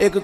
1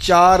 4